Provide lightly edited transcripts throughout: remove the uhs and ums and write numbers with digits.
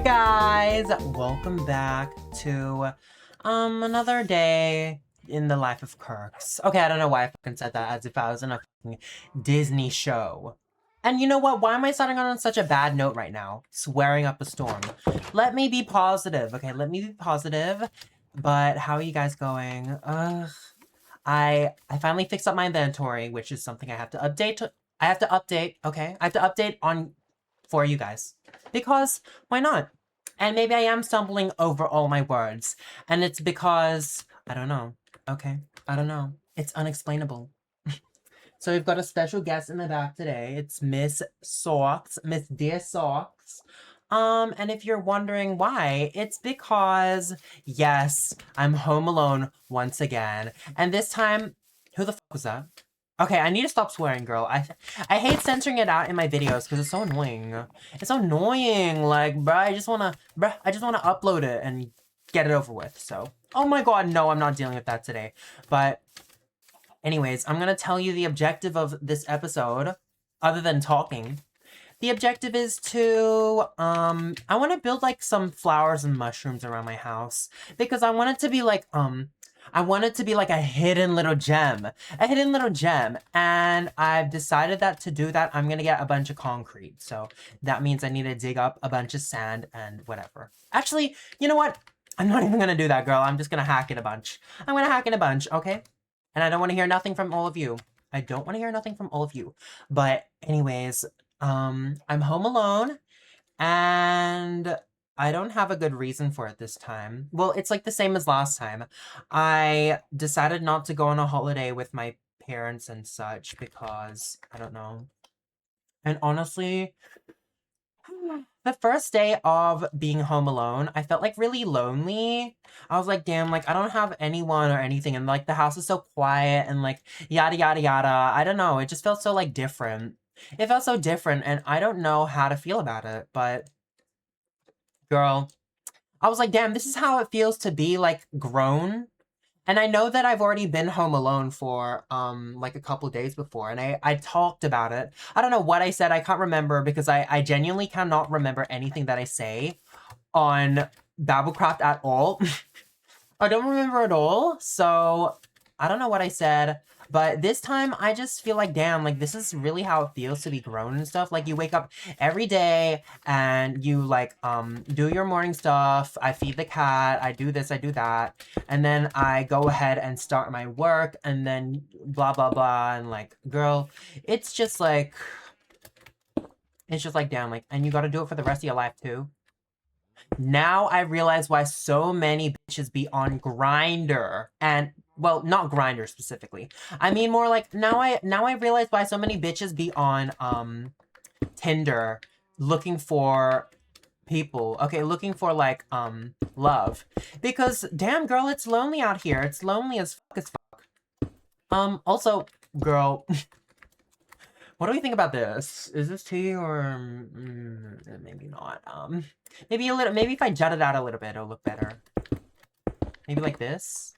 guys, welcome back to another day in the life of curx. Okay, I don't know why I fucking said that as if I was in a fucking Disney show. And you know what? Why am I starting on such a bad note right now? Swearing up a storm. Let me be positive, okay? Let me be positive. But how are you guys going? I finally fixed up my inventory, which is something I have to update. I have to update, okay? I have to update on for you guys. Because why not? And maybe I am stumbling over all my words. And it's because, I don't know, okay? I don't know. It's unexplainable. So we've got a special guest in the back today. It's Miss Socks, Miss Dear Socks. And if you're wondering why, it's because, yes, I'm home alone once again. And this time, who the fuck was that? Okay, I need to stop swearing, girl. I hate censoring it out in my videos because it's so annoying. It's so annoying. Like, bruh, I just wanna upload it and get it over with. So, oh my god, no, I'm not dealing with that today. But anyways, I'm gonna tell you the objective of this episode, other than talking. The objective is to, I want to build, like, some flowers and mushrooms around my house. Because I want it to be, like, a hidden little gem. A hidden little gem. And I've decided that to do that, I'm gonna get a bunch of concrete. So that means I need to dig up a bunch of sand and whatever. Actually, you know what? I'm not even gonna do that, girl. I'm just gonna hack it a bunch. I'm gonna hack it a bunch, okay? And I don't want to hear nothing from all of you. I don't want to hear nothing from all of you. But anyways, I'm home alone, and I don't have a good reason for it this time. Well, it's like the same as last time. I decided not to go on a holiday with my parents and such because, I don't know. And honestly, the first day of being home alone, I felt like really lonely. I was like, damn, like I don't have anyone or anything, and like the house is so quiet and like yada yada yada. I don't know, it just felt so like different. It felt so different, and I don't know how to feel about it, but girl, I was like, damn, this is how it feels to be like grown. And I know that I've already been home alone for like a couple days before, and I talked about it. I don't know what I said, I can't remember because I genuinely cannot remember anything that I say on BabbleCraft at all. I don't remember at all, so I don't know what I said. But this time, I just feel like, damn, like, this is really how it feels to be grown and stuff. Like, you wake up every day, and you, like, do your morning stuff. I feed the cat, I do this, I do that. And then I go ahead and start my work, and then blah, blah, blah. And, like, girl, it's just like, damn, like, and you gotta do it for the rest of your life, too. Now I realize why so many bitches be on Grindr and, well, not Grindr specifically. I mean more like now I realize why so many bitches be on Tinder looking for people. Okay, looking for like love. Because damn girl, it's lonely out here. It's lonely as fuck. Also, girl, what do we think about this? Is this tea or maybe not? Maybe a little. Maybe if I jut it out a little bit, it'll look better. Maybe like this.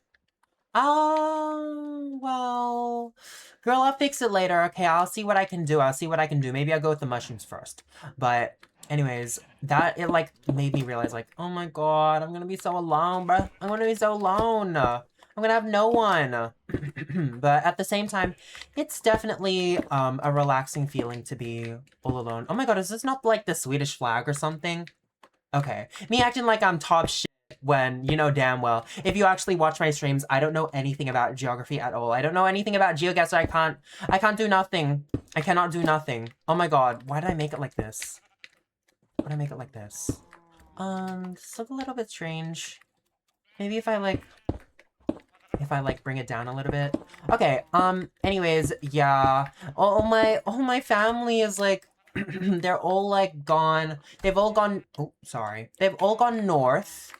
Oh well, girl, I'll fix it later. Okay, I'll see what I can do. I'll see what I can do. Maybe I'll go with the mushrooms first. But anyways, that it like made me realize like, oh my god, I'm gonna be so alone, bruh. I'm gonna be so alone. I'm gonna have no one. But at the same time, it's definitely a relaxing feeling to be all alone. Oh my god, is this not like the Swedish flag or something? Okay. Me acting like I'm top shit when you know damn well. If you actually watch my streams, I don't know anything about geography at all. I don't know anything about geoguess, so I can't do nothing. I cannot do nothing. Oh my god, why did I make it like this? Why did I make it like this? This looks a little bit strange. Maybe if I bring it down a little bit. Okay, anyways, yeah. All my family is like they're all like gone. They've all gone They've all gone north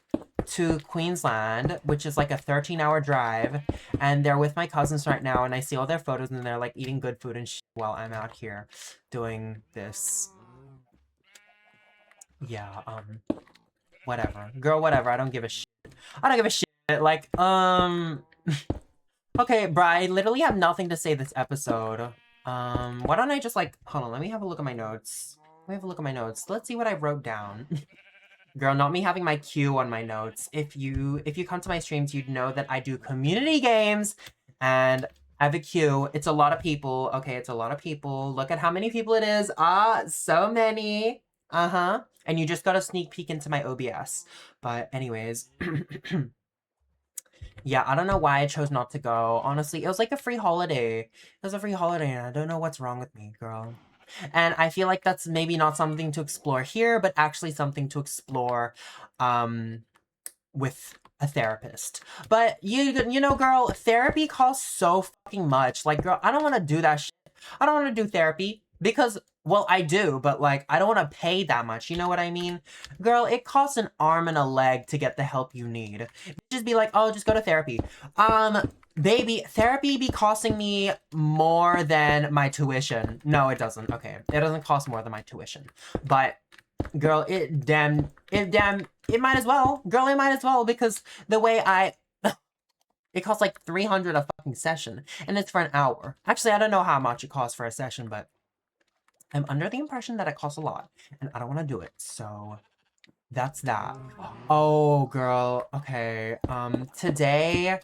to Queensland, which is like a 13-hour drive, and they're with my cousins right now, and I see all their photos and they're like eating good food and shit while I'm out here doing this. Yeah, whatever. Girl, whatever. I don't give a shit. I don't give a shit. Like, okay, bruh, I literally have nothing to say this episode. Why don't I just, like, hold on, let me have a look at my notes. Let me have a look at my notes. Let's see what I wrote down. Girl, not me having my Q on my notes. If you come to my streams, you'd know that I do community games and I have a queue. It's a lot of people. Okay, it's a lot of people. Look at how many people it is. Ah, so many. Uh-huh. And you just got a sneak peek into my OBS. But anyways, yeah, I don't know why I chose not to go. Honestly, it was like a free holiday. It was a free holiday and I don't know what's wrong with me, girl. And I feel like that's maybe not something to explore here, but actually something to explore with a therapist. But you know, girl, therapy costs so fucking much. Like, girl, I don't want to do that shit. I don't want to do therapy because, well, I do, but like, I don't want to pay that much. You know what I mean? Girl, it costs an arm and a leg to get the help you need. Just be like, oh, just go to therapy. Baby, therapy be costing me more than my tuition. No, it doesn't. Okay, it doesn't cost more than my tuition. But, girl, it might as well. Girl, it might as well because the way it costs like 300 a fucking session. And it's for an hour. Actually, I don't know how much it costs for a session, but I'm under the impression that it costs a lot. And I don't want to do it, so that's that. Oh, girl. Okay. Today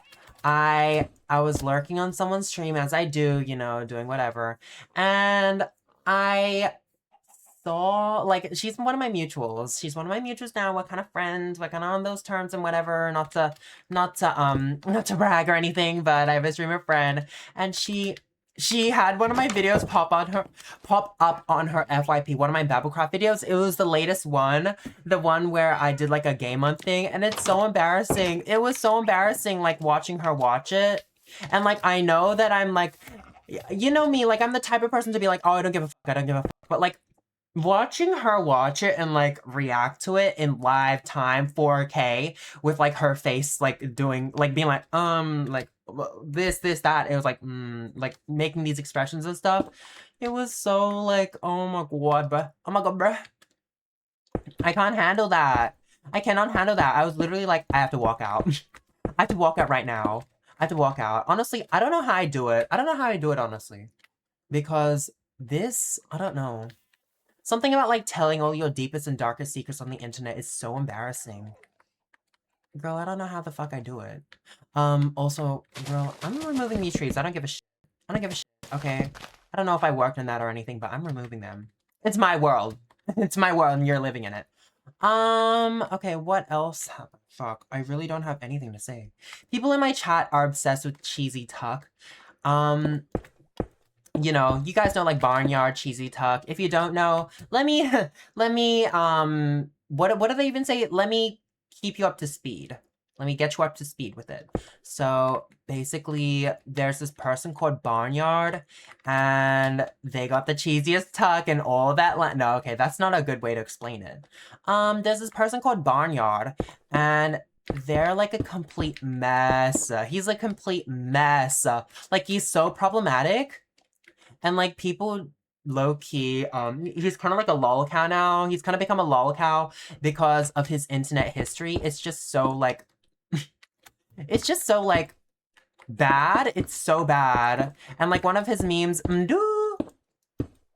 I was lurking on someone's stream as I do, you know, doing whatever. And I saw, like, she's one of my mutuals. She's one of my mutuals now. We're kind of friends. We're kind of on those terms and whatever. Not to brag or anything, but I have a streamer friend and she had one of my videos pop up on her FYP, one of my BabbleCraft videos. It was the latest one, the one where I did like a game month thing, and it's so embarrassing. It was so embarrassing, like watching her watch it, and like I know that I'm like, you know me, like I'm the type of person to be like, oh, I don't give a fuck, I don't give a fuck, but like watching her watch it and like react to it in live time 4K with like her face like doing like being like like this that, it was like making these expressions and stuff. It was so like, oh my god, bruh. Oh my god, bruh. I can't handle that. I cannot handle that. I was literally like, I have to walk out. I have to walk out right now. I have to walk out. Honestly, I don't know how I do it. I don't know how I do it, honestly. Because this, I don't know. Something about like telling all your deepest and darkest secrets on the internet is so embarrassing. Girl, I don't know how the fuck I do it. Also, girl, I'm removing these trees. I don't give a shit. I don't give a shit, okay? I don't know if I worked on that or anything, but I'm removing them. It's my world. It's my world and you're living in it. Okay, what else? Fuck, I really don't have anything to say. People in my chat are obsessed with Cheesy Tuck. You know, you guys know like Barnyard, Cheesy Tuck. If you don't know, let me, what do they even say? Let me keep you up to speed. Let me get you up to speed with it. So basically, there's this person called Barnyard, and they got the cheesiest tuck and all that. No, okay, that's not a good way to explain it. There's this person called Barnyard, and they're like a complete mess. He's a complete mess. Like, he's so problematic. And, like, people low-key, he's kind of like a lolcow now. He's kind of become a lolcow because of his internet history. It's just so, like... it's just so, like, bad. It's so bad. And, like, one of his memes...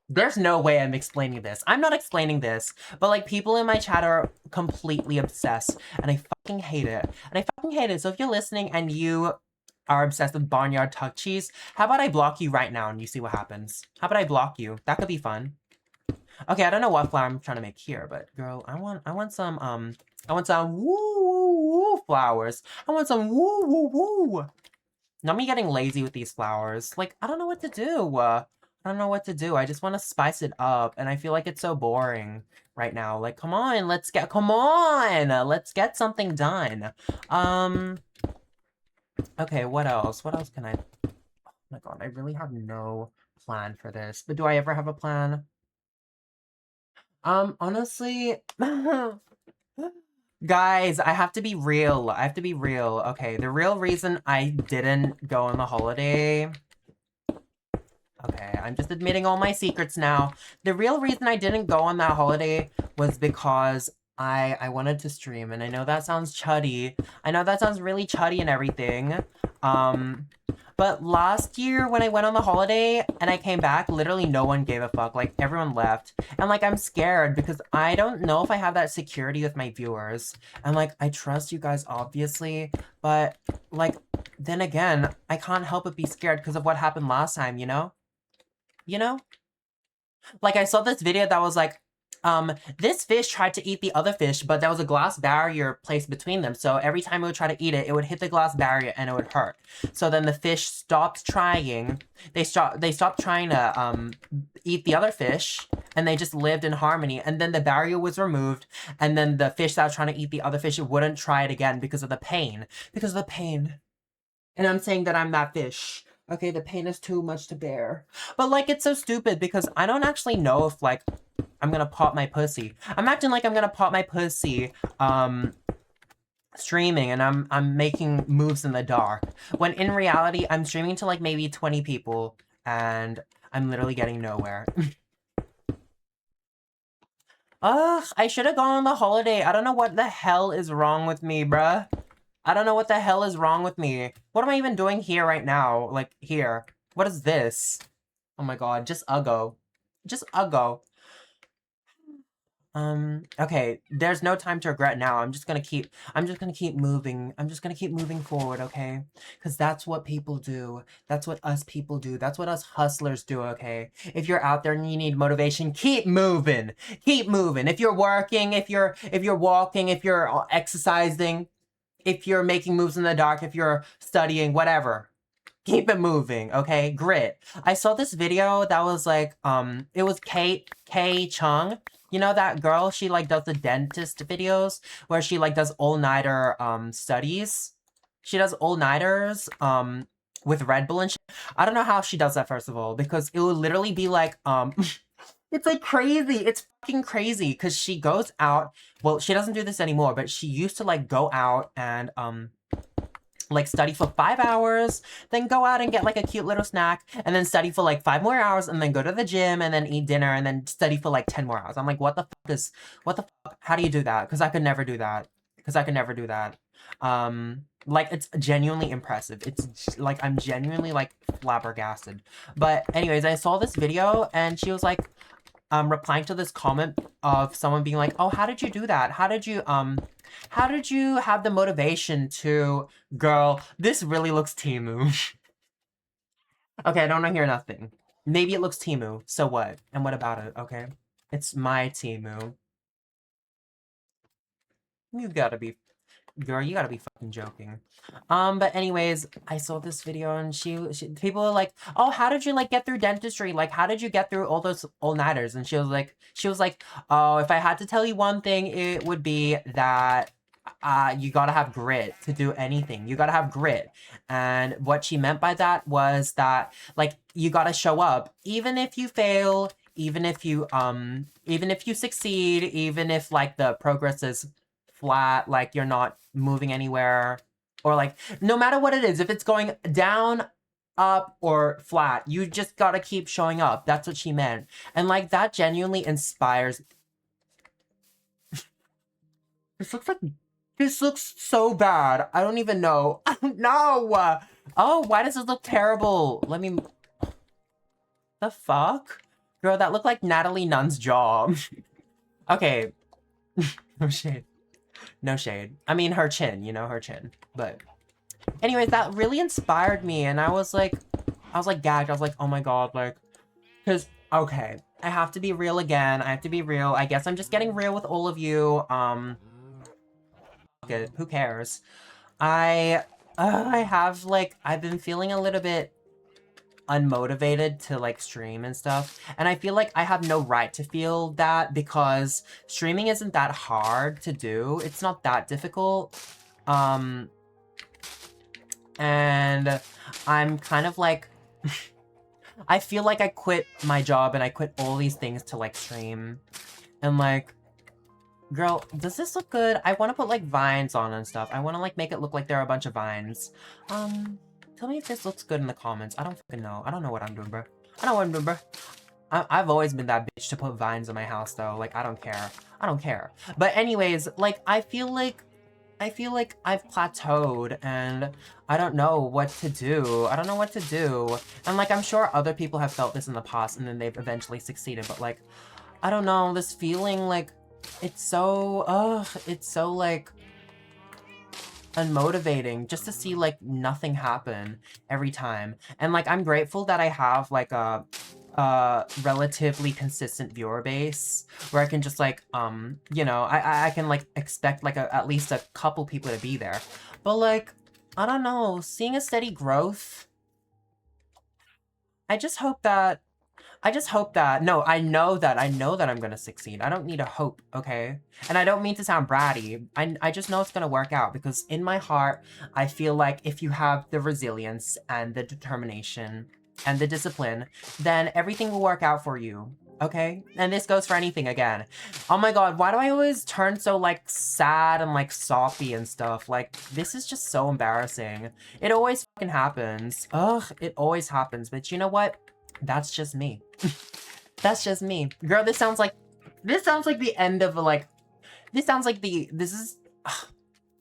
There's no way I'm explaining this. I'm not explaining this. But, like, people in my chat are completely obsessed. And I fucking hate it. And I fucking hate it. So if you're listening and you are obsessed with Barnyard Tuck Cheese, how about I block you right now and you see what happens? How about I block you? That could be fun. Okay, I don't know what flower I'm trying to make here, but girl, I want some woo flowers. I want some woo. Not me getting lazy with these flowers. Like, I don't know what to do. I don't know what to do. I just want to spice it up, and I feel like it's so boring right now. Like, come on, let's get something done. Okay, what else? What else can I... Oh my god, I really have no plan for this. But do I ever have a plan? Honestly... Guys, I have to be real. I have to be real. Okay, the real reason I didn't go on the holiday... Okay, I'm just admitting all my secrets now. The real reason I didn't go on that holiday was because I wanted to stream, and I know that sounds chuddy. I know that sounds really chuddy and everything. But last year when I went on the holiday and I came back, literally no one gave a fuck. Like, everyone left. And, like, I'm scared because I don't know if I have that security with my viewers. And, like, I trust you guys, obviously. But, like, then again, I can't help but be scared because of what happened last time, you know? You know? Like, I saw this video that was like, this fish tried to eat the other fish, but there was a glass barrier placed between them. So every time it would try to eat it, it would hit the glass barrier and it would hurt. So then the fish stopped trying. They stopped trying to eat the other fish, and they just lived in harmony. And then the barrier was removed, and then the fish that was trying to eat the other fish wouldn't try it again because of the pain. Because of the pain. And I'm saying that I'm that fish. Okay, the pain is too much to bear. But, like, it's so stupid because I don't actually know if, like, I'm gonna pop my pussy. I'm acting like I'm gonna pop my pussy, streaming, and I'm making moves in the dark. When in reality, I'm streaming to, like, maybe 20 people, and I'm literally getting nowhere. Ugh, I should have gone on the holiday. I don't know what the hell is wrong with me, bruh. I don't know what the hell is wrong with me. What am I even doing here right now? Like, here. What is this? Oh my god, just uggo. Just uggo. Okay, there's no time to regret now. I'm just gonna keep moving. I'm just gonna keep moving forward, okay? Because that's what people do. That's what us people do. That's what us hustlers do, okay? If you're out there and you need motivation, keep moving. Keep moving. If you're working, if you're walking, if you're exercising, if you're making moves in the dark, if you're studying, whatever. Keep it moving, okay? Grit. I saw this video that was like, it was K Chung. You know that girl? She, like, does the dentist videos where she, like, does all-nighter, studies. She does all-nighters, with Red Bull and shit. I don't know how she does that, first of all, because it would literally be like, it's, like, crazy. It's fucking crazy, because she goes out. Well, she doesn't do this anymore, but she used to, like, go out and, like, study for 5 hours, then go out and get, like, a cute little snack, and then study for, like, 5 more hours, and then go to the gym, and then eat dinner, and then study for, like, 10 more hours. I'm like, what the fuck? How do you do that? Because I could never do that. Like, it's genuinely impressive. It's, like, I'm genuinely, like, flabbergasted. But anyways, I saw this video, and she was, like, replying to this comment of someone being like, oh, how did you do that? How did you have the motivation to, girl, this really looks Temu. Okay, I don't want to hear nothing. Maybe it looks Temu, so what? And what about it, okay? It's my Temu. You gotta be, girl, you gotta be fucking joking. But anyways, I saw this video and people were like, oh, how did you, like, get through dentistry? Like, how did you get through all those all-nighters? And she was like, oh, if I had to tell you one thing, it would be that you gotta have grit to do anything. You gotta have grit. And what she meant by that was that, like, you gotta show up. Even if you fail, even if you succeed, even if, like, the progress is flat, like, you're not moving anywhere, or, like, no matter what it is, if it's going down, up, or flat, you just gotta keep showing up. That's what she meant. And, like, that genuinely inspires. This looks so bad. I don't even know. No! Oh, why does this look terrible? Let me... The fuck? Girl, that looked like Natalie Nunn's jaw. Okay. No shade. No shade. I mean, her chin, you know, her chin. But anyways, that really inspired me, and I was like gagged. I was like, oh my god, like, because, okay, I have to be real again. I have to be real. I guess I'm just getting real with all of you. Good. Who cares? I have, like, I've been feeling a little bit unmotivated to, like, stream and stuff, and I feel like I have no right to feel that because streaming isn't that hard to do. It's not that difficult. And I'm kind of like I feel like I quit my job and I quit all these things to, like, stream, and, like, girl, does this look good? I want to put, like, vines on and stuff. I want to, like, make it look like there are a bunch of vines. Tell me if this looks good in the comments. I don't fucking know. I don't know what I'm doing, bro. I don't know what I'm doing, bro. I've always been that bitch to put vines in my house, though. Like, I don't care. I don't care. But anyways, like, I feel like I feel like I've plateaued and I don't know what to do. I don't know what to do. And like, I'm sure other people have felt this in the past and then they've eventually succeeded, but like, I don't know, this feeling like, it's so like unmotivating just to see like nothing happen every time. And like, I'm grateful that I have like a relatively consistent viewer base where I can just like, you know, I can like expect like at least a couple people to be there. But like, I don't know, seeing a steady growth, I just hope that no, I know that I'm gonna succeed. I don't need a hope, okay? And I don't mean to sound bratty. I just know it's gonna work out because in my heart, I feel like if you have the resilience and the determination and the discipline, then everything will work out for you, okay? And this goes for anything again. Oh my god, why do I always turn so like sad and like soppy and stuff? Like, this is just so embarrassing. It always fucking happens. Ugh, it always happens. But you know what? That's just me. That's just me. Girl, this sounds like the end of like, this is, ugh,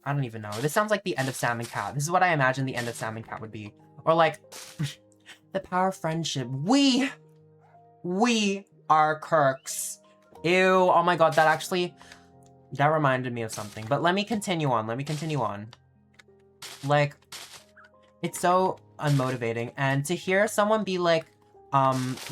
I don't even know. This sounds like the end of Sam and Cat. This is what I imagine the end of Sam and Cat would be. Or like, the power of friendship. We are curx. Ew, oh my god, that reminded me of something. But let me continue on, Like, it's so unmotivating. And to hear someone be like,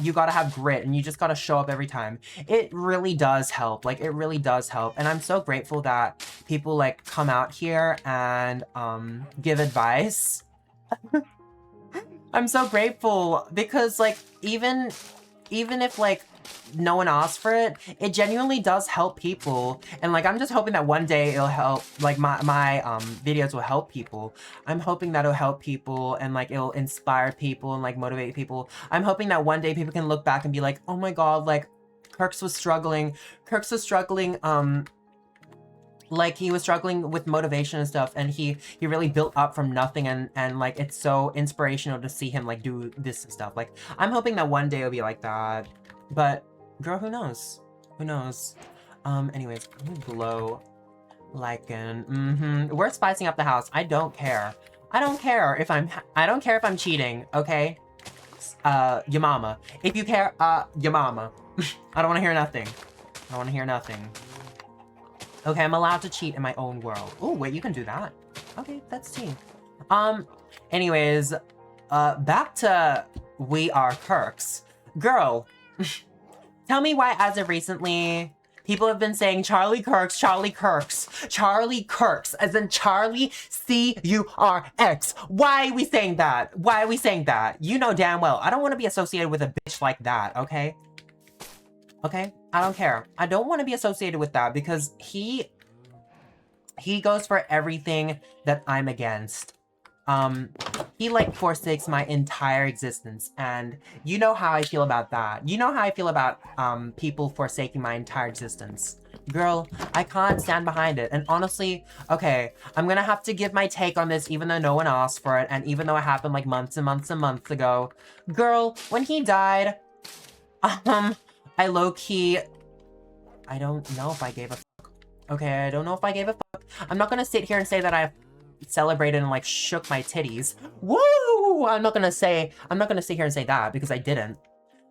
you gotta have grit and you just gotta show up every time. It really does help. Like, it really does help. And I'm so grateful that people, like, come out here and, give advice. I'm so grateful because, like, even if, like, no one asked for it, it genuinely does help people. And like, I'm just hoping that one day it'll help, like my videos will help people. I'm hoping that it'll help people and like it'll inspire people and like motivate people. I'm hoping that one day people can look back and be like, oh my god, like curx was struggling, like he was struggling with motivation and stuff, and he really built up from nothing, and like it's so inspirational to see him like do this and stuff. Like, I'm hoping that one day it'll be like that. But girl, who knows? Who knows? Anyways, let me blow like an we're spicing up the house. I don't care. I don't care if I'm cheating, okay? Your mama. If you care, your mama. I don't wanna hear nothing. I don't wanna hear nothing. Okay, I'm allowed to cheat in my own world. Oh, wait, you can do that. Okay, that's tea. Anyways, back to We Are Curx. Girl, tell me why as of recently, people have been saying Charlie Curx, as in Charlie C-U-R-X. Why are we saying that? Why are we saying that? You know damn well, I don't want to be associated with a bitch like that, okay? Okay? I don't care. I don't want to be associated with that because he goes for everything that I'm against. He like forsakes my entire existence, and you know how I feel about that. You know how I feel about people forsaking my entire existence. Girl, I can't stand behind it. And honestly, okay, I'm gonna have to give my take on this even though no one asked for it, and even though it happened like months and months and months ago. Girl, when he died, I low-key, I don't know if I gave a fuck. Okay, I don't know if I gave a fuck. I'm not gonna sit here and say that I celebrated and like shook my titties. Woo! I'm not gonna sit here and say that because I didn't.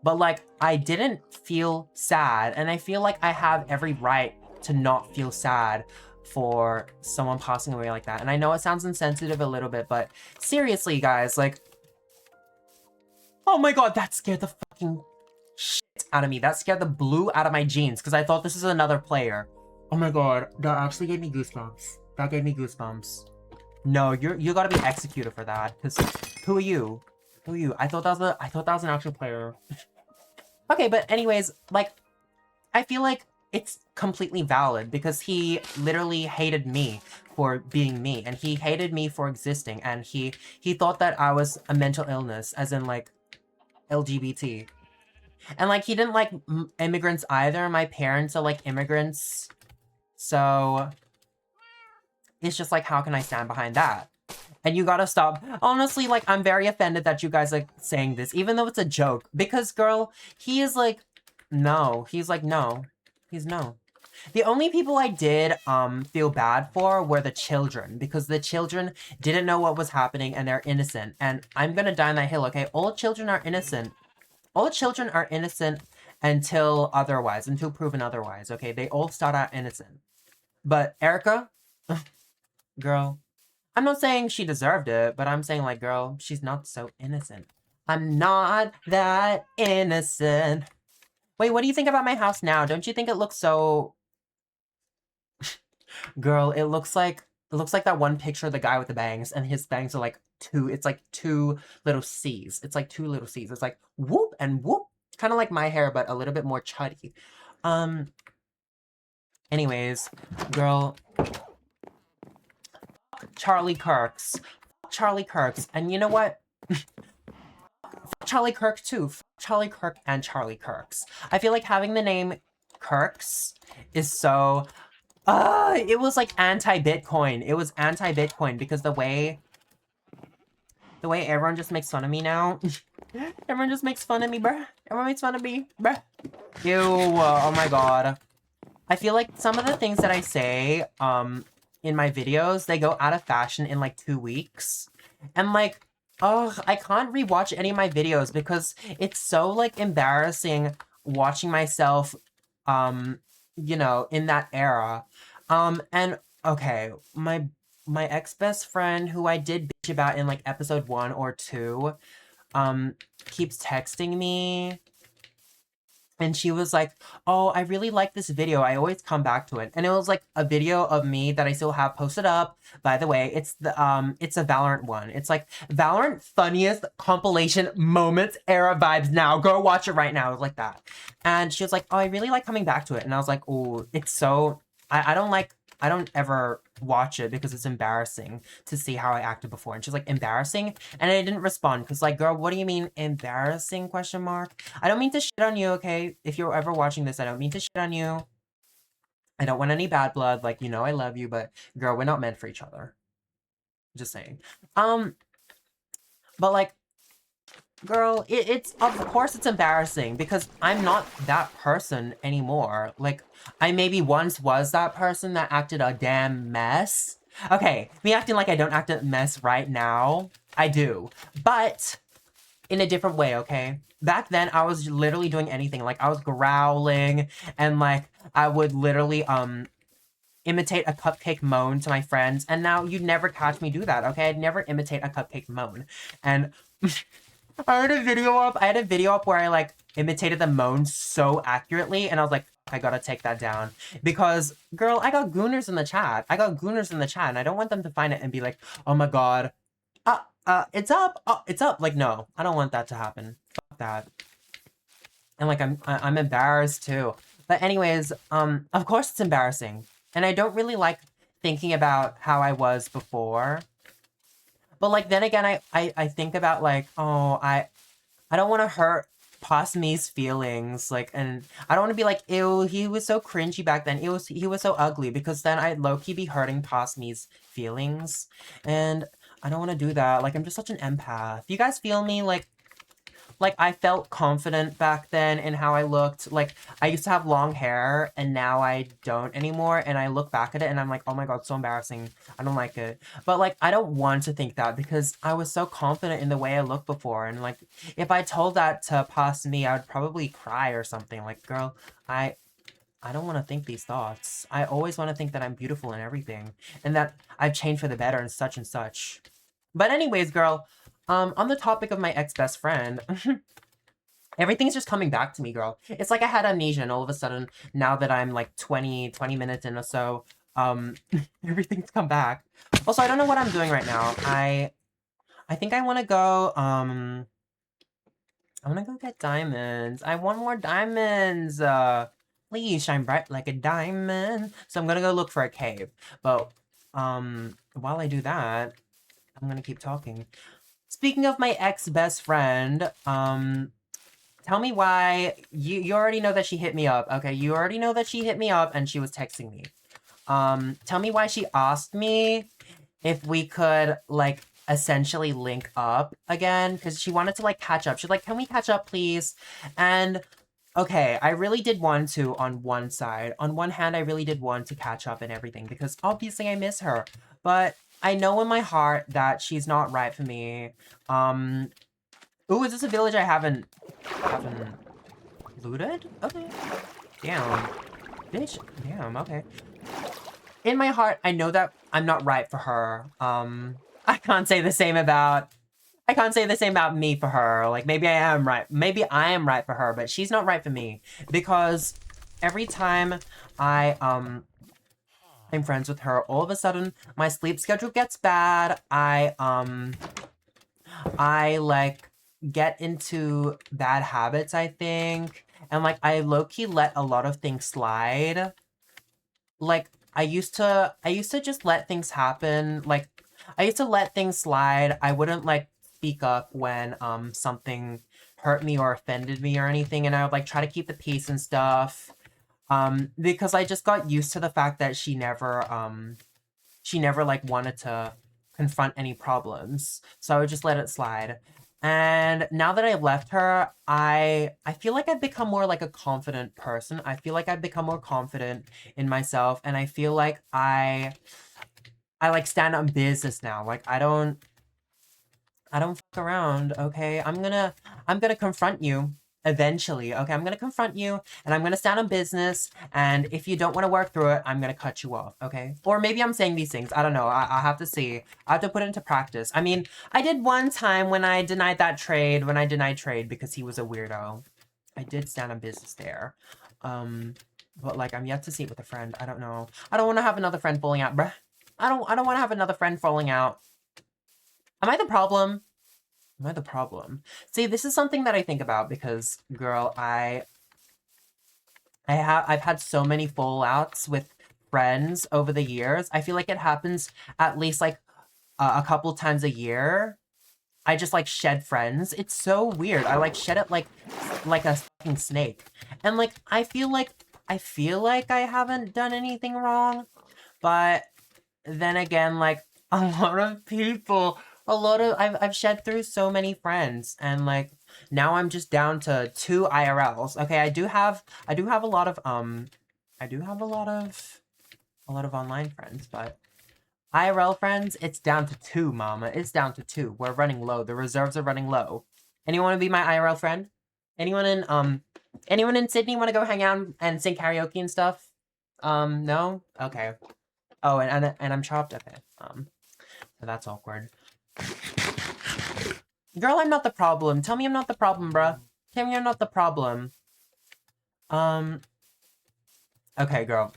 But like, I didn't feel sad, and I feel like I have every right to not feel sad for someone passing away like that. And I know it sounds insensitive a little bit, but seriously, guys, like, oh my god, that scared the fucking shit out of me. That scared the blue out of my jeans because I thought this is another player. Oh my god, that actually gave me goosebumps. That gave me goosebumps. No, you gotta be executed for that. Cause who are you? Who are you? I thought that was an actual player. Okay, but anyways, like, I feel like it's completely valid because he literally hated me for being me, and he hated me for existing, and he thought that I was a mental illness, as in like LGBT. And like, he didn't like immigrants either. My parents are like immigrants. So it's just like, how can I stand behind that? And you gotta stop. Honestly, like, I'm very offended that you guys are saying this, even though it's a joke. Because, girl, he is like, no. He's like, no. He's no. The only people I did feel bad for were the children, because the children didn't know what was happening and they're innocent. And I'm gonna die on that hill, okay? All children are innocent. All children are innocent until otherwise, until proven otherwise, okay? They all start out innocent. But Erica, girl, I'm not saying she deserved it, but I'm saying, like, girl, she's not so innocent. I'm not that innocent. Wait, what do you think about my house now? Don't you think it looks so... Girl, it looks like that one picture of the guy with the bangs, and his bangs are like it's like two little C's. It's like two little C's. It's like whoop and whoop. Kind of like my hair, but a little bit more chuddy. Anyways, girl, Charlie Curx. Charlie Curx. And you know what? Charlie Kirk too. Charlie Kirk and Charlie Curx. I feel like having the name Curx is so... it was like anti-Bitcoin. It was anti-Bitcoin because the way everyone just makes fun of me now. Everyone just makes fun of me, bruh. Everyone makes fun of me, bruh. Ew, oh my god. I feel like some of the things that I say, in my videos, they go out of fashion in like 2 weeks. And like, ugh, I can't rewatch any of my videos because it's so like embarrassing watching myself, you know, in that era. And okay, my ex-best friend who I did bitch about in like episode 1 or 2, keeps texting me. And she was like, oh, I really like this video. I always come back to it. And it was like a video of me that I still have posted up. By the way, it's a Valorant one. It's like Valorant funniest compilation moments era vibes now. Go watch it right now. It was like that. And she was like, oh, I really like coming back to it. And I was like, oh, it's so, I don't ever watch it because it's embarrassing to see how I acted before. And she's like, embarrassing? And I didn't respond because like, girl, what do you mean embarrassing, question mark? I don't mean to shit on you, okay? If you're ever watching this, I don't mean to shit on you. I don't want any bad blood. Like, you know, I love you, but girl, we're not meant for each other. Just saying. But like, girl, it's of course it's embarrassing because I'm not that person anymore. Like, I maybe once was that person that acted a damn mess. Okay, me acting like I don't act a mess right now. I do. But in a different way, okay? Back then, I was literally doing anything. Like, I was growling and like, I would literally, imitate a cupcake moan to my friends. And now you'd never catch me do that, okay? I'd never imitate a cupcake moan. And... I had a video up where I like imitated the moan so accurately and I was like, I gotta take that down. Because, girl, I got gooners in the chat. And I don't want them to find it and be like, oh my god. It's up. Oh, it's up. Like, no, I don't want that to happen. Fuck that. And like, I'm embarrassed too. But anyways, of course it's embarrassing. And I don't really like thinking about how I was before. But like, then again, I think about like, oh, I don't want to hurt Past Me's feelings. Like, and I don't want to be like, ew, he was so cringy back then. He was so ugly, because then I'd low-key be hurting Past Me's feelings. And I don't want to do that. Like, I'm just such an empath. You guys feel me? Like, I felt confident back then in how I looked. Like, I used to have long hair, and now I don't anymore. And I look back at it, and I'm like, oh my god, so embarrassing. I don't like it. But, like, I don't want to think that, because I was so confident in the way I looked before. And, like, if I told that to Past Me, I would probably cry or something. Like, girl, I don't want to think these thoughts. I always want to think that I'm beautiful and everything. And that I've changed for the better and such and such. But anyways, girl... on the topic of my ex-best friend, everything's just coming back to me, girl. It's like I had amnesia, and all of a sudden, now that I'm like 20 minutes in or so, everything's come back. Also, I don't know what I'm doing right now. I think I want to go, I want to go get diamonds. I want more diamonds. Please shine bright like a diamond. So I'm gonna go look for a cave. But, while I do that, I'm gonna keep talking. Speaking of my ex-best friend, tell me why, you already know that she hit me up, okay? You already know that she hit me up and she was texting me. Tell me why she asked me if we could, like, essentially link up again, because she wanted to, like, catch up. She's like, can we catch up, please? And Okay, I really did want to on one side. On one hand, I really did want to catch up and everything because obviously I miss her. But I know in my heart that she's not right for me. Um, ooh, is this a village I haven't looted? Okay. Damn. Bitch. Damn, okay. In my heart, I know that I'm not right for her. I can't say the same about I can't say the same about me for her. Like, maybe I am right. Maybe I am right for her, but she's not right for me. Because every time I, I'm friends with her, all of a sudden, my sleep schedule gets bad. I, like, get into bad habits, I think. And, like, I low-key let a lot of things slide. Like, I used to just let things happen. Like, I used to let things slide. I wouldn't, like, speak up when, something hurt me or offended me or anything, and I would, like, try to keep the peace and stuff. Because I just got used to the fact that she never, like, wanted to confront any problems. So I would just let it slide. And now that I left her, I feel like I've become more like a confident person. I feel like I've become more confident in myself, and I feel like I like stand on business now. Like I don't fuck around, okay? I'm gonna confront you eventually, okay? I'm gonna confront you and I'm gonna stand on business, and if you don't want to work through it, I'm gonna cut you off, okay? Or maybe I'm saying these things. I don't know. I'll have to see. I have to put it into practice. I mean, I did one time when I denied that trade, when I denied trade because he was a weirdo. I did stand on business there. But like I'm yet to see it with a friend. I don't know. I don't want to have another friend falling out, bruh. I don't want to have another friend falling out. Am I the problem? Am I the problem? See, this is something that I think about because, girl, I've had so many fallouts with friends over the years. I feel like it happens at least like a couple times a year. I just like shed friends. It's so weird. I like shed it like a fucking snake. And like I feel like I haven't done anything wrong, but then again, like a lot of people, I've shed through so many friends, and like now I'm just down to 2 IRLs. Okay, I do have a lot of I do have a lot of online friends, but IRL friends, it's down to 2, mama. It's down to 2. We're running low. The reserves are running low. Anyone want to be my IRL friend? Anyone in Sydney want to go hang out and sing karaoke and stuff? No? Okay. Oh, and I'm chopped? Okay. So that's awkward. Girl, I'm not the problem. Tell me I'm not the problem, bruh. Tell me I'm not the problem. Okay, girl.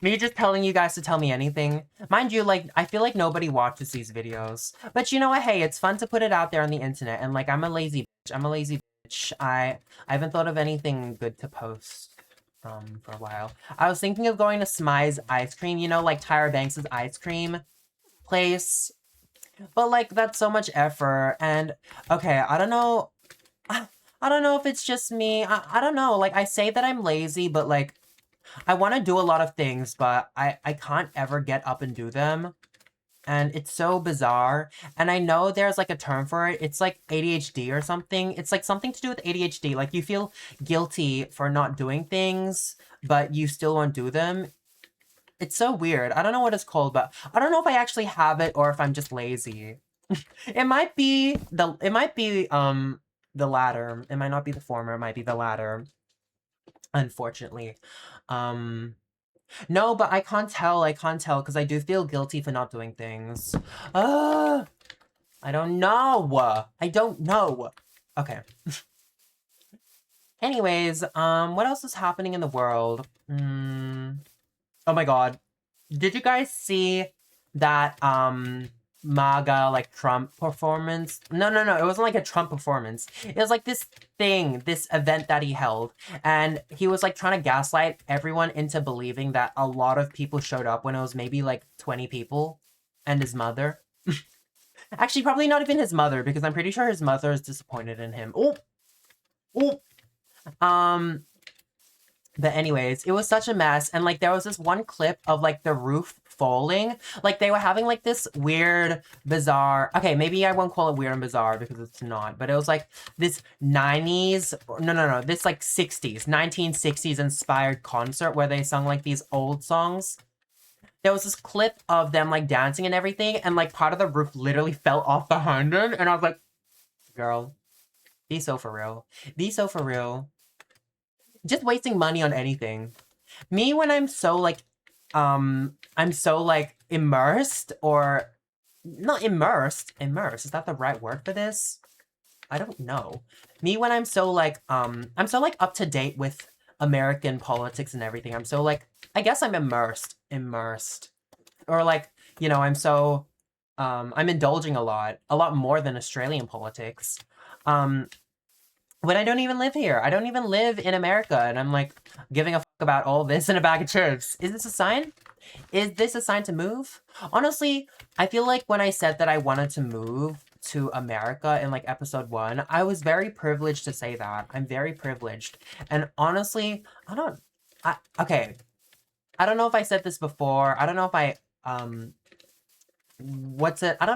Me just telling you guys to tell me anything. Mind you, like, I feel like nobody watches these videos. But you know what? Hey, it's fun to put it out there on the internet. And, like, I'm a lazy bitch. I'm a lazy bitch. I haven't thought of anything good to post, for a while. I was thinking of going to Smy's Ice Cream, you know, like Tyra Banks' ice cream place. But, like, that's so much effort. And, okay, I don't know. I don't know if it's just me. I don't know. Like, I say that I'm lazy, but, like, I want to do a lot of things, but I can't ever get up and do them. And it's so bizarre. And I know there's like a term for it. It's like ADHD or something. It's like something to do with ADHD. Like you feel guilty for not doing things, but you still won't do them. It's so weird. I don't know what it's called, but I don't know if I actually have it or if I'm just lazy. It might be the latter. It might not be the former. It might be the latter. Unfortunately. No, but I can't tell. I can't tell because I do feel guilty for not doing things. I don't know. I don't know. Okay. Anyways, what else is happening in the world? Oh my god. Did you guys see that, MAGA, like, Trump performance? No, it wasn't like a Trump performance. It was like this thing, this event that he held. And he was, like, trying to gaslight everyone into believing that a lot of people showed up when it was maybe, like, 20 people. And his mother. Actually, probably not even his mother, because I'm pretty sure his mother is disappointed in him. Oh! But anyways, it was such a mess. And, like, there was this one clip of, like, the roof falling. Like, they were having, like, this weird, bizarre... Okay, maybe I won't call it weird and bizarre because it's not. But it was, like, this 90s... No. This, like, 60s. 1960s inspired concert where they sung, like, these old songs. There was this clip of them, like, dancing and everything. And, like, part of the roof literally fell off behind them. And I was like, girl, be so for real. Be so for real. Just wasting money on anything. Me, when I'm so, like, I'm so, like, immersed, or... Not immersed. Immersed, is that the right word for this? I don't know. Me, when I'm so, like, I'm so, like, up to date with American politics and everything. I'm so, like, I guess I'm immersed. Or, like, you know, I'm so, I'm indulging a lot more than Australian politics. When I don't even live here. I don't even live in America, and I'm, like, giving a fuck about all this in a bag of chips. Is this a sign? Is this a sign to move? Honestly, I feel like when I said that I wanted to move to America in, like, episode 1, I was very privileged to say that. I'm very privileged. And honestly, okay. I don't know if I said this before. I don't know if I, I don't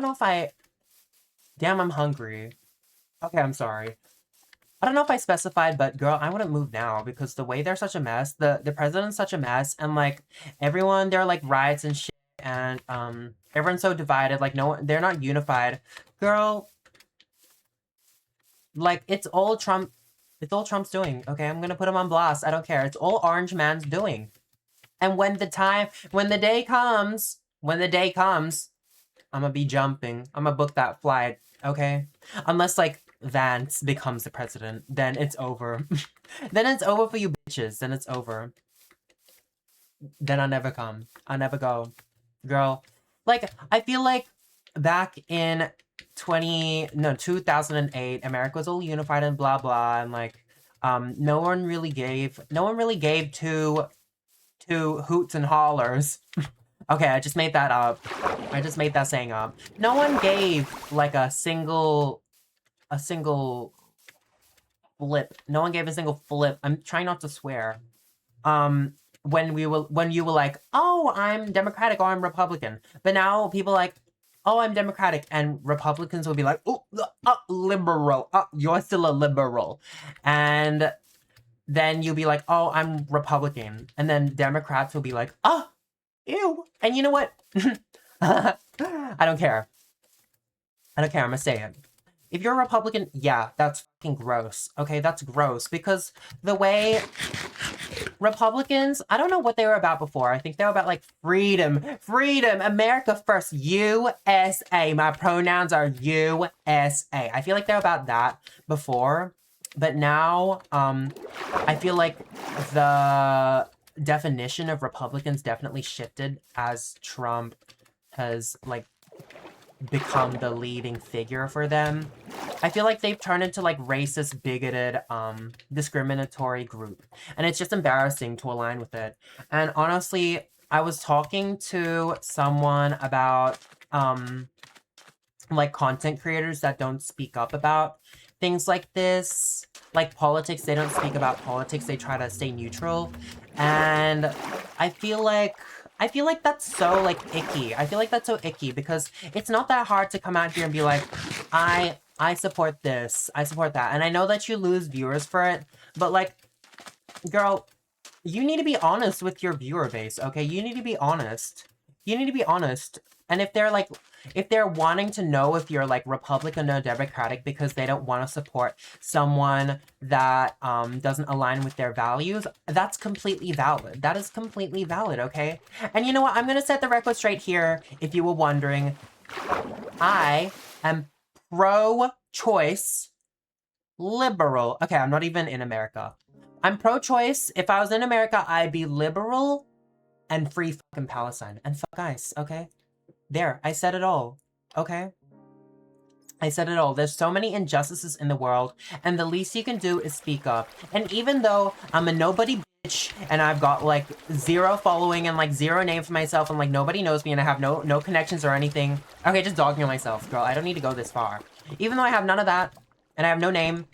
know if I... Damn, I'm hungry. Okay, I'm sorry. I don't know if I specified, but girl, I wouldn't move now because the way they're such a mess, the president's such a mess, and, like, everyone, they're, like, riots and shit, and, everyone's so divided, like, no one, they're not unified. Girl, like, it's all Trump's doing, okay? I'm gonna put him on blast, I don't care. It's all Orange Man's doing. And when the day comes, I'm gonna be jumping. I'm gonna book that flight, okay? Unless, like, Vance becomes the president, then it's over. Then it's over for you bitches. Then it's over. Then I'll never come. I'll never go. Girl. Like, I feel like back in 2008, America was all unified and blah blah, and, like, no one really gave two hoots and hollers. Okay, I just made that up. I just made that saying up. No one gave, like, a single flip. No one gave a single flip. I'm trying not to swear. When you were like, oh, I'm Democratic or I'm Republican. But now people are like, oh, I'm Democratic, and Republicans will be like, oh, liberal. You're still a liberal. And then you'll be like, oh, I'm Republican. And then Democrats will be like, oh, ew. And you know what? I don't care. I'm gonna say it. If you're a Republican, yeah, that's fucking gross. Okay, that's gross. Because the way Republicans, I don't know what they were about before. I think they were about, like, freedom. Freedom! America first. USA. My pronouns are USA. I feel like they're about that before. But now, I feel like the definition of Republicans definitely shifted as Trump has, like, become the leading figure for them. I feel like they've turned into, like, racist, bigoted, discriminatory group. And it's just embarrassing to align with it. And honestly, I was talking to someone about, like, content creators that don't speak up about things like this. Like, politics, they don't speak about politics. They try to stay neutral. And I feel like that's so, like, icky. I feel like that's so icky because it's not that hard to come out here and be like, I support this, I support that. And I know that you lose viewers for it, but, like, girl, you need to be honest with your viewer base, okay? You need to be honest. You need to be honest. And if they're wanting to know if you're, like, Republican or Democratic because they don't want to support someone that doesn't align with their values, that's completely valid. That is completely valid, okay? And you know what? I'm gonna set the record straight here, if you were wondering. I am pro-choice liberal. Okay, I'm not even in America. I'm pro-choice. If I was in America, I'd be liberal and free fucking Palestine. And fuck ICE, okay? There, I said it all, okay? I said it all. There's so many injustices in the world, and the least you can do is speak up. And even though I'm a nobody bitch, and I've got, like, 0 following and, like, 0 name for myself, and, like, nobody knows me, and I have no connections or anything. Okay, just dogging on myself, girl. I don't need to go this far. Even though I have none of that, and I have no name,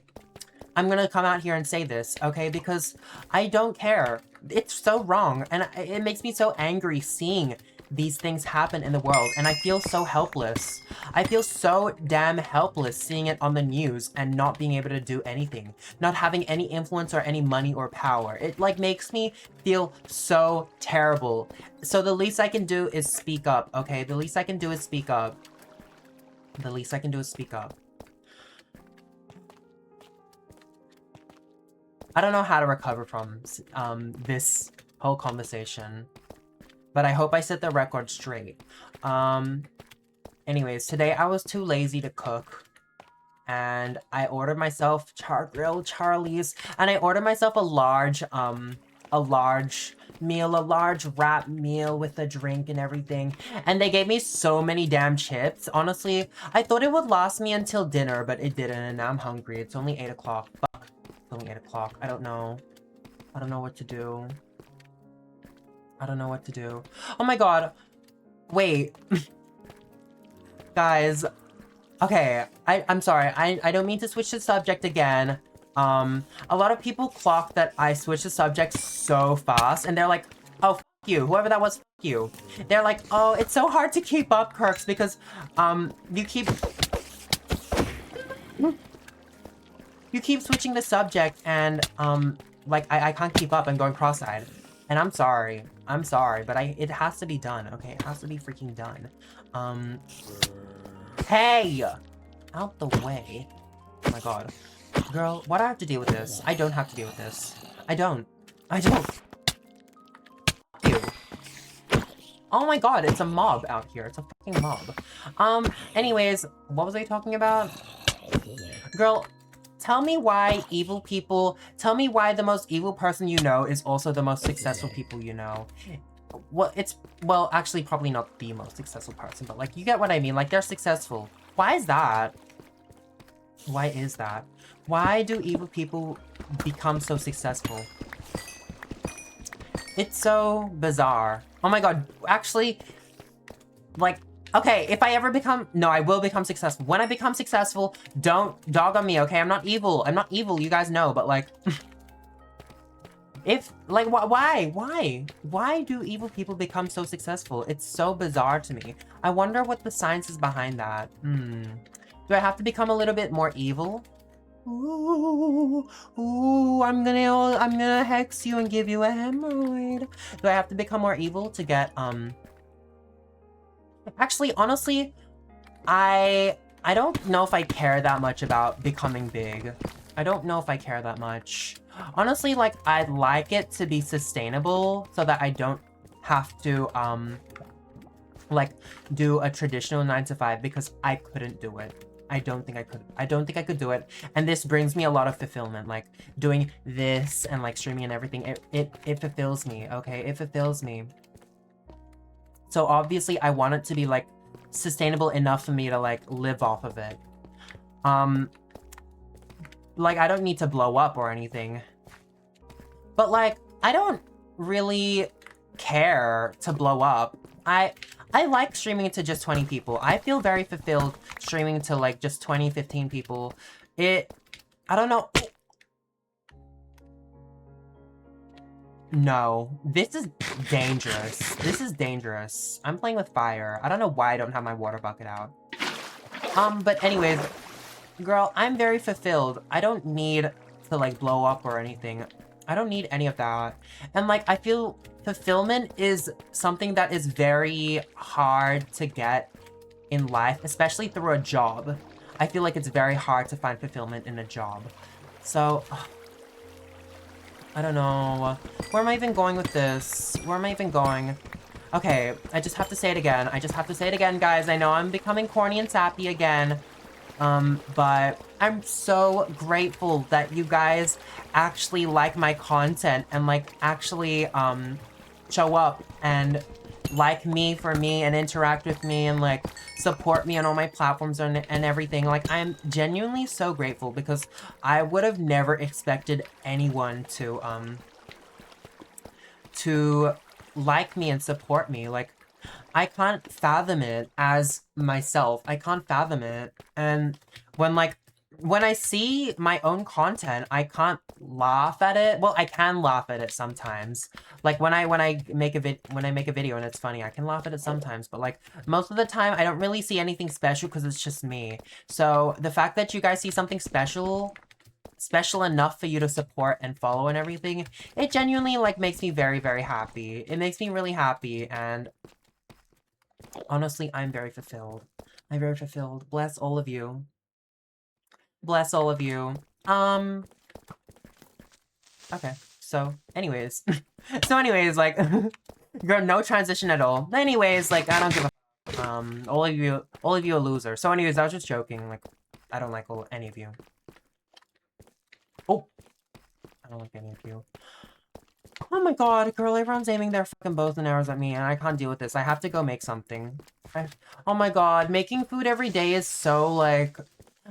I'm gonna come out here and say this, okay? Because I don't care. It's so wrong, and it makes me so angry seeing these things happen in the world, and I feel so helpless. I feel so damn helpless seeing it on the news and not being able to do anything. Not having any influence or any money or power. It like makes me feel so terrible. So the least I can do is speak up, okay? The least I can do is speak up. The least I can do is speak up. I don't know how to recover from this whole conversation, but I hope I set the record straight. Anyways, today I was too lazy to cook, and I ordered myself grilled Charlie's, and I ordered myself a large wrap meal with a drink and everything, and they gave me so many damn chips. Honestly, I thought it would last me until dinner, but it didn't, and now I'm hungry. It's only 8 o'clock. Fuck. It's only 8 o'clock. I don't know what to do. I don't know what to do. Oh my god. Wait. Guys. Okay. I'm sorry. I don't mean to switch the subject again. A lot of people clock that I switch the subject so fast, and they're like, oh, f you. Whoever that was, f you. They're like, oh, it's so hard to keep up, curx, because, you keep switching the subject, and, like, I can't keep up. I'm going cross-eyed. And I'm sorry. I'm sorry, but it has to be done, okay? It has to be freaking done. Hey! Out the way. Oh my god. Girl, why do I have to deal with this? I don't have to deal with this. I don't. Ew. Oh my god, it's a mob out here. It's a fucking mob. Anyways, what was I talking about? Girl, tell me why tell me why the most evil person you know is also the most successful people you know. Well, actually, probably not the most successful person, but, like, you get what I mean. Like, they're successful. Why is that? Why is that? Why do evil people become so successful? It's so bizarre. Oh my god, actually, like, okay, if I ever become... No, I will become successful. When I become successful, don't dog on me, okay? I'm not evil. I'm not evil, you guys know, but, like... Like, why? Why do evil people become so successful? It's so bizarre to me. I wonder what the science is behind that. Do I have to become a little bit more evil? Ooh, I'm gonna hex you and give you a hemorrhoid. Do I have to become more evil to get, Actually, honestly, I don't know if I care that much about becoming big. I don't know if I care that much. Honestly, like, I'd like it to be sustainable so that I don't have to, like, do a traditional 9-to-5 because I couldn't do it. I don't think I could do it. And this brings me a lot of fulfillment, like, doing this and, like, streaming and everything. It fulfills me, okay? It fulfills me. So, obviously, I want it to be, like, sustainable enough for me to, like, live off of it. Like, I don't need to blow up or anything. But, like, I don't really care to blow up. I like streaming to just 20 people. I feel very fulfilled streaming to, like, just 20, 15 people. I don't know. No, this is dangerous. This is dangerous. I'm playing with fire. I don't know why I don't have my water bucket out. But anyways, girl, I'm very fulfilled. I don't need to, like, blow up or anything. I don't need any of that. And, like, I feel fulfillment is something that is very hard to get in life, especially through a job. I feel like it's very hard to find fulfillment in a job. So, I don't know. Where am I even going with this? Where am I even going? Okay, I just have to say it again. I just have to say it again, guys. I know I'm becoming corny and sappy again. But I'm so grateful that you guys actually like my content and, like, actually, show up and like me for me and interact with me and, like, support me on all my platforms and everything. Like, I'm genuinely so grateful because I would have never expected anyone to like me and support me. Like, I can't fathom it as myself. I can't fathom it. And when, like, when I see my own content, I can't laugh at it. Well, I can laugh at it sometimes. Like when I make a video and it's funny, I can laugh at it sometimes. But like most of the time, I don't really see anything special because it's just me. So the fact that you guys see something special enough for you to support and follow and everything, it genuinely like makes me very, very happy. It makes me really happy, and honestly, I'm very fulfilled. I'm very fulfilled. Bless all of you. Bless all of you. Okay. So, anyways. Like, girl, no transition at all. Anyways, like, I don't give a all of you are losers. So anyways, I was just joking. Like, I don't like any of you. Oh! I don't like any of you. Oh my god, girl, everyone's aiming their fucking bows and arrows at me, and I can't deal with this. I have to go make something. Oh my god, making food every day is so, like...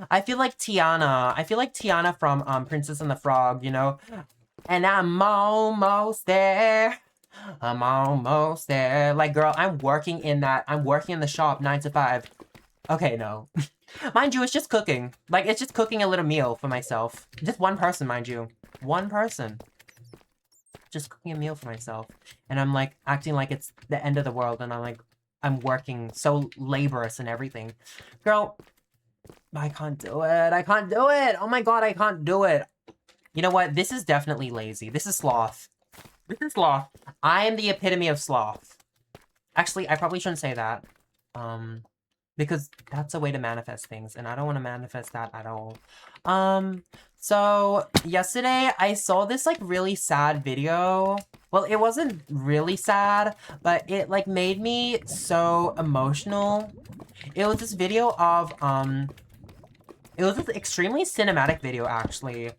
I feel like Tiana. I feel like Tiana from, Princess and the Frog, you know? And I'm almost there. I'm almost there. Like, girl, I'm working in the shop 9 to 5. Okay, no. Mind you, it's just cooking. Like, it's just cooking a little meal for myself. Just one person, mind you. One person. Just cooking a meal for myself. And I'm, like, acting like it's the end of the world. And I'm, like, I'm working so laborious and everything. Girl, I can't do it. I can't do it. Oh my god, I can't do it. You know what? This is definitely lazy. This is sloth. This is sloth. I am the epitome of sloth. Actually, I probably shouldn't say that. Because that's a way to manifest things, and I don't want to manifest that at all. So yesterday I saw this like really sad video. Well, it wasn't really sad, but it like made me so emotional. It was this video of, it was this extremely cinematic video, actually,